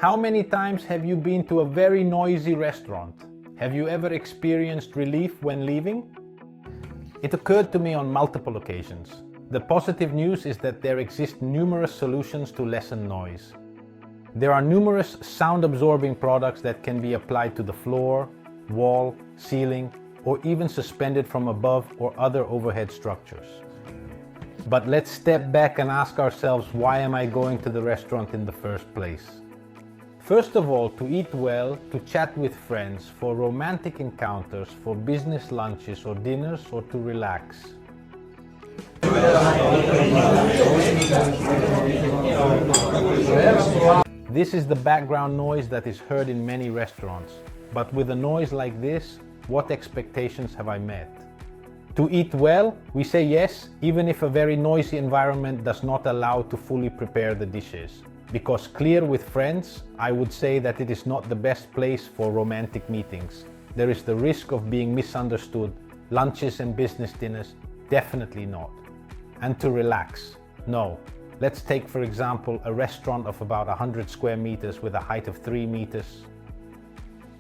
How many times have you been to a very noisy restaurant? Have you ever experienced relief when leaving? It occurred to me on multiple occasions. The positive news is that there exist numerous solutions to lessen noise. There are numerous sound-absorbing products that can be applied to the floor, wall, ceiling, or even suspended from above or other overhead structures. But let's step back and ask ourselves, why am I going to the restaurant in the first place? First of all, to eat well, to chat with friends, for romantic encounters, for business lunches or dinners, or to relax. This is the background noise that is heard in many restaurants. But with a noise like this, what expectations have I met? To eat well, we say yes, even if a very noisy environment does not allow to fully prepare the dishes. Because clear with friends, I would say that it is not the best place for romantic meetings. There is the risk of being misunderstood. Lunches and business dinners, definitely not. And to relax, no. Let's take, for example, a restaurant of about 100 square meters with a height of 3 meters.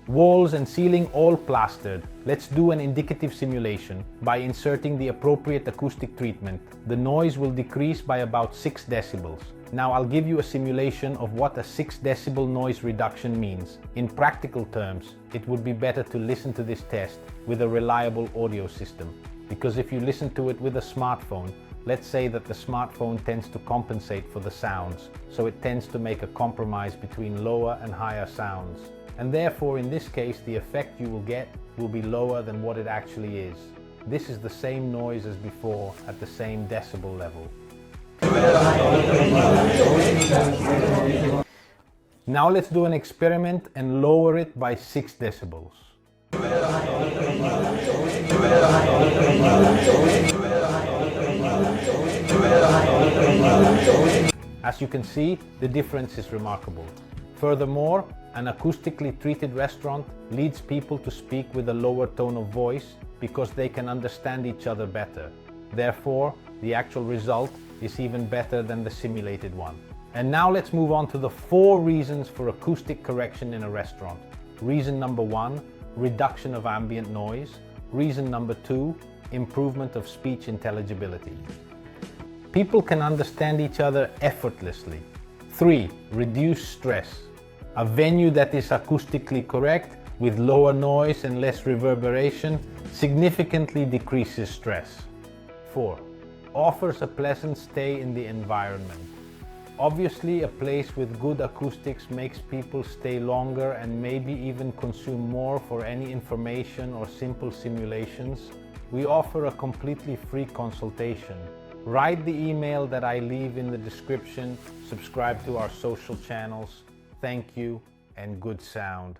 Walls and ceiling all plastered. Let's do an indicative simulation. By inserting the appropriate acoustic treatment, the noise will decrease by about 6 decibels. Now I'll give you a simulation of what a 6 decibel noise reduction means. In practical terms, it would be better to listen to this test with a reliable audio system. Because if you listen to it with a smartphone, let's say that the smartphone tends to compensate for the sounds, so it tends to make a compromise between lower and higher sounds. And therefore, in this case, the effect you will get will be lower than what it actually is. This is the same noise as before at the same decibel level. Now let's do an experiment and lower it by 6 decibels. As you can see, the difference is remarkable. Furthermore, an acoustically treated restaurant leads people to speak with a lower tone of voice because they can understand each other better. Therefore, the actual result is even better than the simulated one. And now let's move on to the 4 reasons for acoustic correction in a restaurant. Reason number 1, reduction of ambient noise. Reason number 2, improvement of speech intelligibility. People can understand each other effortlessly. 3, reduce stress. A venue that is acoustically correct with lower noise and less reverberation significantly decreases stress. 4, offers a pleasant stay in the environment. Obviously, a place with good acoustics makes people stay longer and maybe even consume more for any information or simple simulations. We offer a completely free consultation. Write the email that I leave in the description, subscribe to our social channels. Thank you and good sound.